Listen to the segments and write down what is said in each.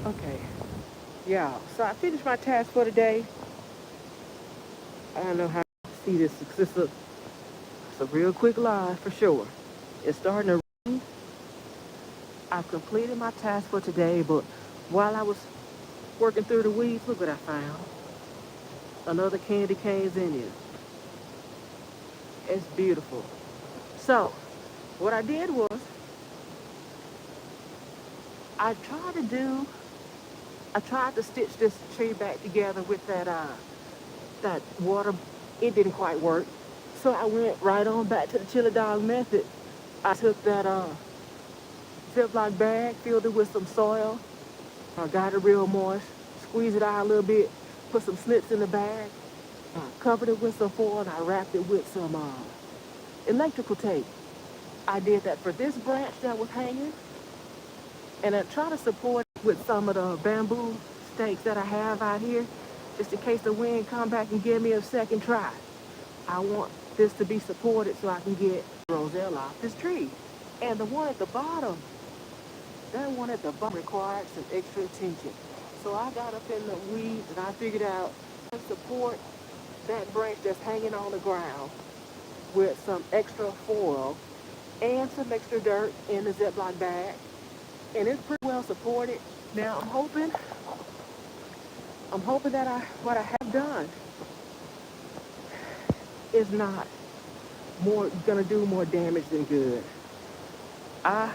Okay, yeah. So I finished my task for today. I don't know how to see this. It's a real quick line for sure. It's starting to rain. I've completed my task for today, but while I was working through the weeds, look what I found. Another candy cane's in it. It's beautiful. So, what I did was, I tried to do, I tried to stitch this tree back together with that water. It didn't quite work. So I went right on back to the chili dog method. I took that Ziploc bag, filled it with some soil, got it real moist, squeezed it out a little bit, put some snips in the bag, covered it with some foil, and I wrapped it with some electrical tape. I did that for this branch that was hanging, and I try to support it with some of the bamboo stakes that I have out here, just in case the wind come back and give me a second try. I want this to be supported so I can get roselle off this tree. And the one at the bottom, that one at the bottom required some extra attention. So I got up in the weeds and I figured out how to support that branch that's hanging on the ground with some extra foil and some extra dirt in the Ziploc bag. And it's pretty well supported. Now I'm hoping that what I have done is not gonna do more damage than good. I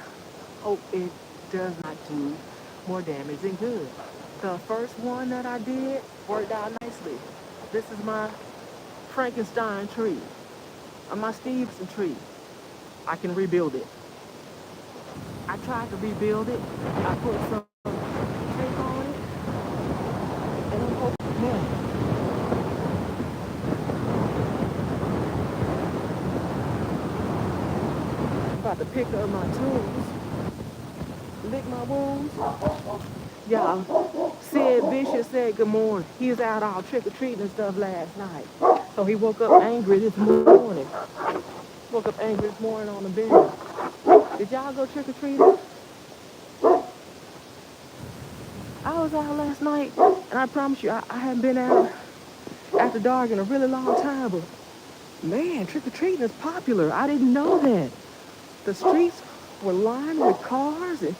hope it does not do more damage than good. The first one that I did worked out nicely. This is my Frankenstein tree, or my Stevenson tree. I can rebuild it. I tried to rebuild it. I put some tape on it, and I'm hoping now. I'm about to pick up my tools, lick my wounds. Y'all, Sid Bishop said good morning. He was out all trick-or-treating and stuff last night. So he woke up angry this morning. Woke up angry this morning on the bed. Did y'all go trick-or-treating? I was out last night, and I promise you, I haven't been out after dark in a really long time, but man, trick-or-treating is popular. I didn't know that. The streets were lined with cars, and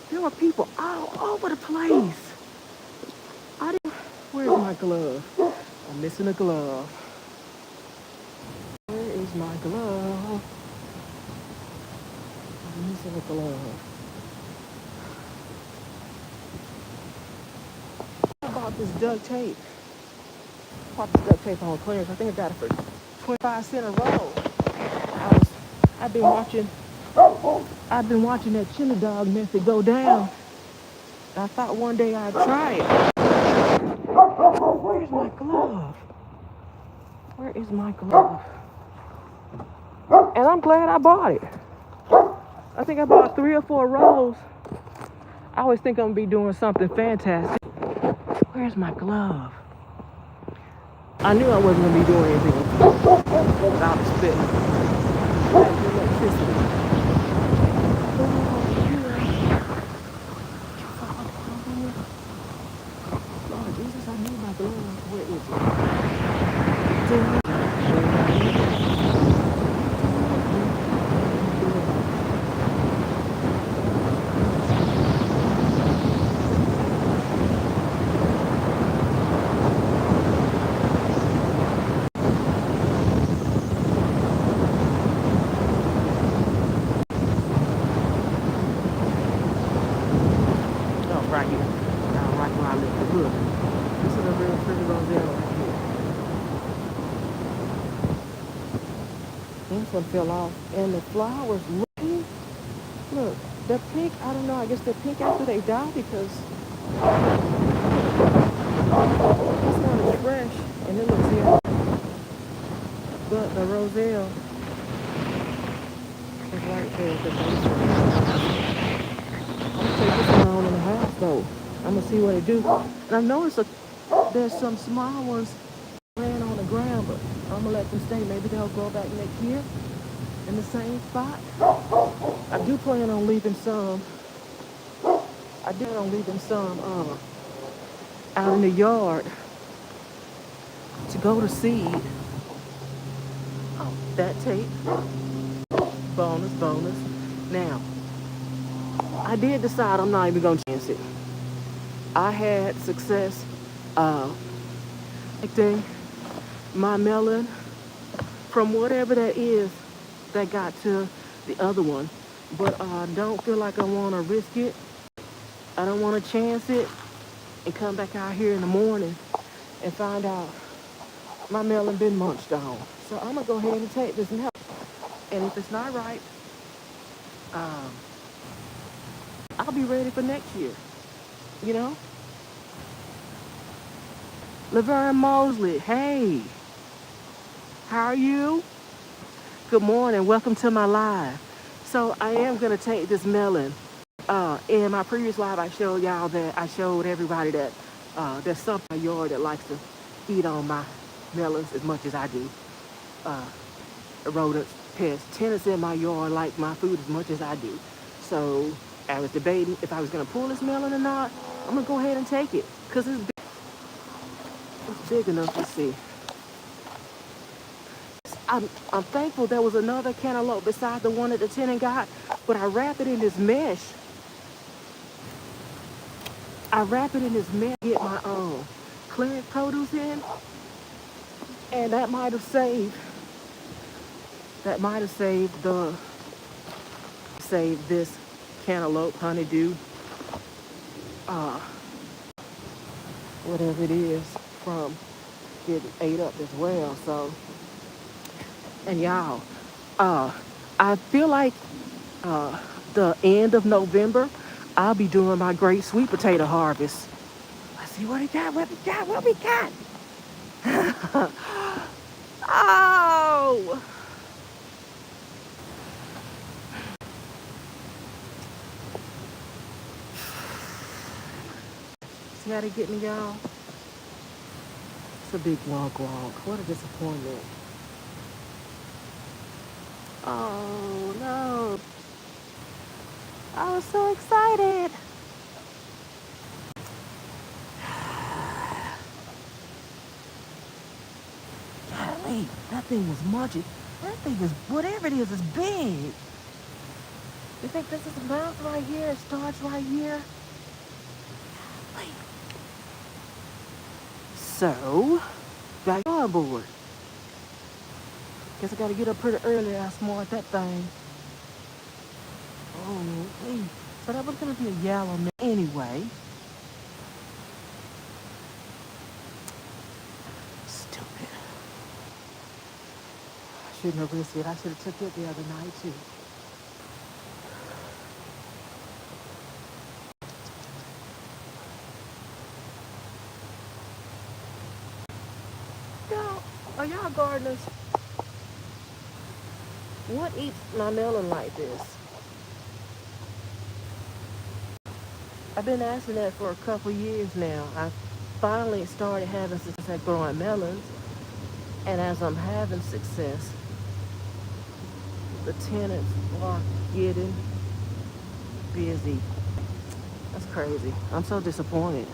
there were people all over the place. I didn't. Where's my glove? I'm missing a glove. Where is my glove? I'm missing a glove. I bought this duct tape. Bought this duct tape on clearance. I think I got it for 25 cents a roll. I was, I've been watching, I've been watching that chili dog method go down. I thought one day I'd try it. Where's my glove? Where is my glove? And I'm glad I bought it. I think I bought 3 or 4 rolls. I always think I'm gonna be doing something fantastic. Where's my glove? I knew I wasn't gonna be doing anything without spitting. Lord Jesus, I need my glove. Where is it? Oh, right here. Right where I live. Look, this is a real pretty roselle right here. This one fell off. And the flowers looking, look, the pink, I don't know, I guess they're pink after they die because this one is fresh and it looks yellow. But the roselle is right there at the base of it. I'm gonna take this one on in the house though. I'm gonna see what it do. And I noticed there's some small ones laying on the ground, but I'm gonna let them stay. Maybe they'll grow back next year in the same spot. I do plan on leaving some I did on leaving some out in the yard to go to seed. Oh, that tape, bonus, bonus. Now, I did decide I'm not even gonna chance it. I had success protecting my melon from whatever that is that got to the other one. But I don't feel like I want to risk it. I don't want to chance it and come back out here in the morning and find out my melon been munched on. So I'm gonna go ahead and take this now. And if it's not right, um, I'll be ready for next year. You know, Laverne Mosley. Hey, how are you? Good morning. Welcome to my live. So I am gonna take this melon. In my previous live, I showed y'all that I showed everybody that there's something in my yard that likes to eat on my melons as much as I do. Uh, Rodents, pests, tenants in my yard like my food as much as I do. So I was debating if I was gonna pull this melon or not. I'm gonna go ahead and take it because it's big enough to see. I'm thankful there was another cantaloupe besides the one that the tenant got, but I wrap it in this mesh. Get my own clearance produce in, and that might have saved this cantaloupe, honeydew, uh, whatever it is, from getting ate up as well. So, and y'all, I feel like the end of November, I'll be doing my great sweet potato harvest. Let's see what we got. What we got? Oh! See how they get me, y'all? It's a big wonk wonk. What a disappointment. Oh no. I was so excited. Golly, that thing was munchy. That thing is, whatever it is big. You think this is the mouth right here? It starts right here? Wait. So, back on board. Guess I gotta get up pretty early and smart that thing. Oh, wait. So that was gonna be a yellow anyway. Stupid. I shouldn't have risked it. I should have took it the other night too. Y'all, are y'all gardeners? What eats my melon like this? I've been asking that for a couple years now. I finally started having success at growing melons, and as I'm having success, the tenants are getting busy. That's crazy. I'm so disappointed.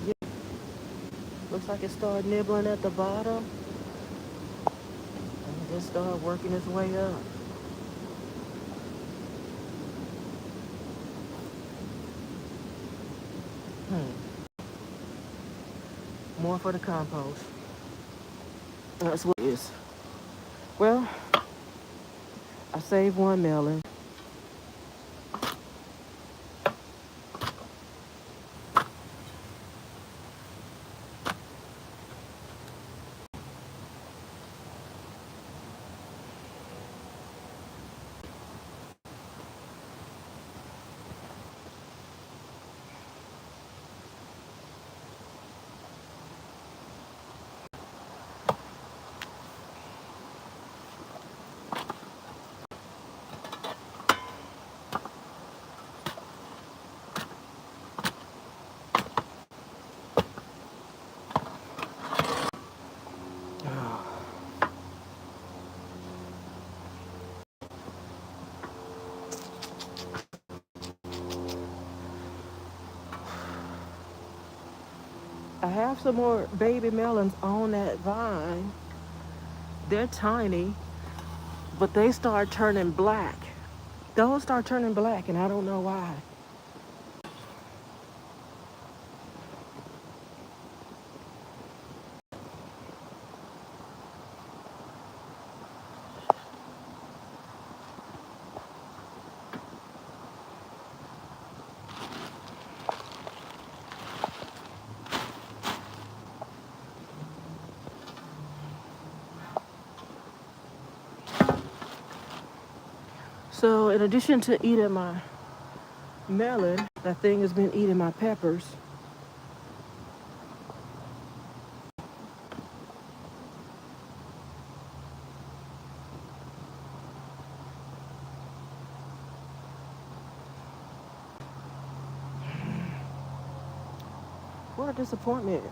Yeah, looks like it started nibbling at the bottom and just started working its way up. More for the compost. That's what it is. Well, I saved one melon. have some more baby melons on that vine. They're tiny, but they start turning black. Those start turning black, and I don't know why. So in addition to eating my melon, that thing has been eating my peppers. What a disappointment.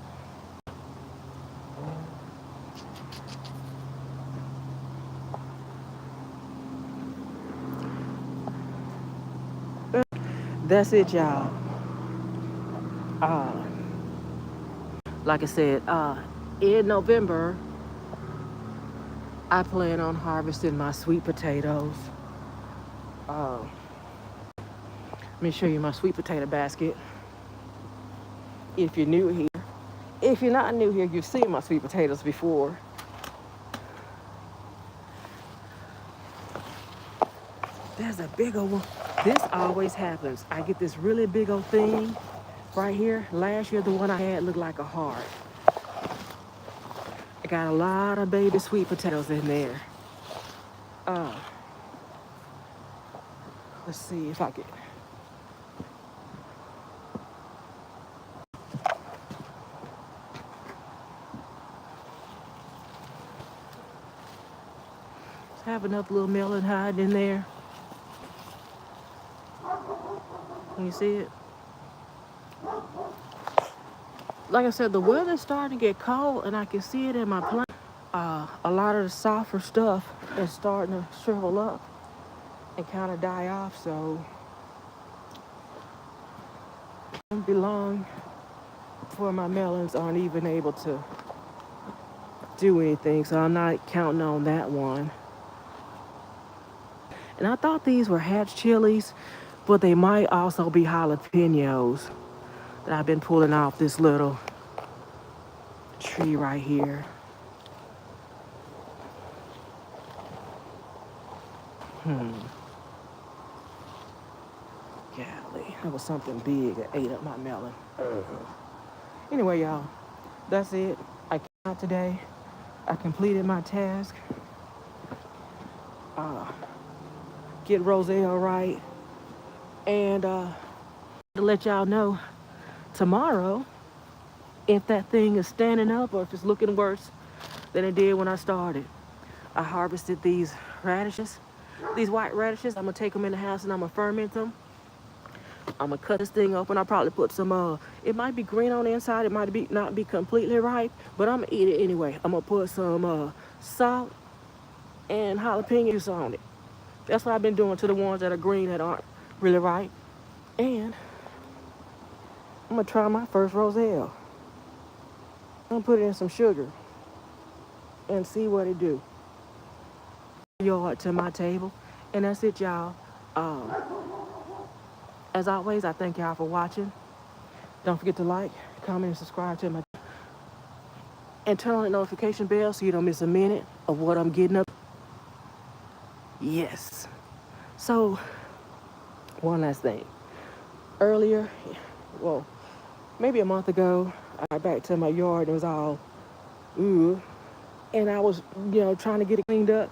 That's it, y'all. Uh, like I said, in November, I plan on harvesting my sweet potatoes. Let me show you my sweet potato basket. If you're new here, if you're not new here, you've seen my sweet potatoes before. There's a big old one. This always happens. I get this really big old thing right here. Last year, the one I had looked like a heart. I got a lot of baby sweet potatoes in there. Let's see if I can. Have enough little melon hide in there. Can you see it? Like I said, the weather's starting to get cold, and I can see it in my plant. A lot of the softer stuff is starting to shrivel up and kind of die off, so it won't be long before my melons aren't even able to do anything, so I'm not counting on that one. And I thought these were hatch chilies, but they might also be jalapenos that I've been pulling off this little tree right here. Golly, that was something big that ate up my melon. Anyway, y'all, that's it. I came out today. I completed my task. Get Roselle right. And to let y'all know, tomorrow, if that thing is standing up or if it's looking worse than it did when I started, I harvested these radishes, these white radishes. I'm gonna take them in the house and I'm gonna ferment them. I'm gonna cut this thing open. I'll probably put some, it might be green on the inside. It might be not be completely ripe, but I'm gonna eat it anyway. I'm gonna put some salt and jalapeno juice on it. That's what I've been doing to the ones that are green that aren't really ripe. And I'm gonna try my first Roselle. I'm gonna put it in some sugar and see what it do. Yard to my table. And that's it, y'all. As always, I thank y'all for watching. Don't forget to like, comment, and subscribe to my channel. And turn on the notification bell so you don't miss a minute of what I'm getting up. Yes. So, one last thing. Earlier, well, maybe a month ago, I got back to my yard and it was all ooh. And I was, trying to get it cleaned up.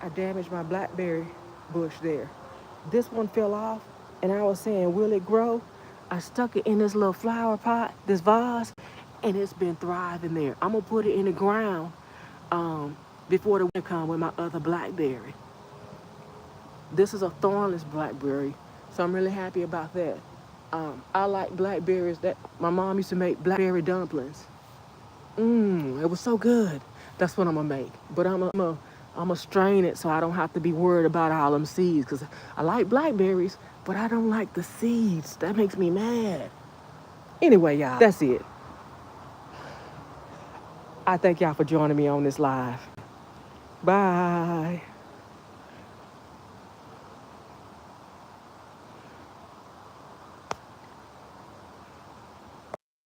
I damaged my blackberry bush there. This one fell off, and I was saying, will it grow? I stuck it in this little flower pot, this vase, and it's been thriving there. I'm gonna put it in the ground before the winter comes with my other blackberry. This is a thornless blackberry, so I'm really happy about that. I like blackberries. That my mom used to make blackberry dumplings. It was so good. That's what I'm gonna make. But I'm gonna strain it so I don't have to be worried about all them seeds. Cause I like blackberries, but I don't like the seeds. That makes me mad. Anyway, y'all, that's it. I thank y'all for joining me on this live. Bye.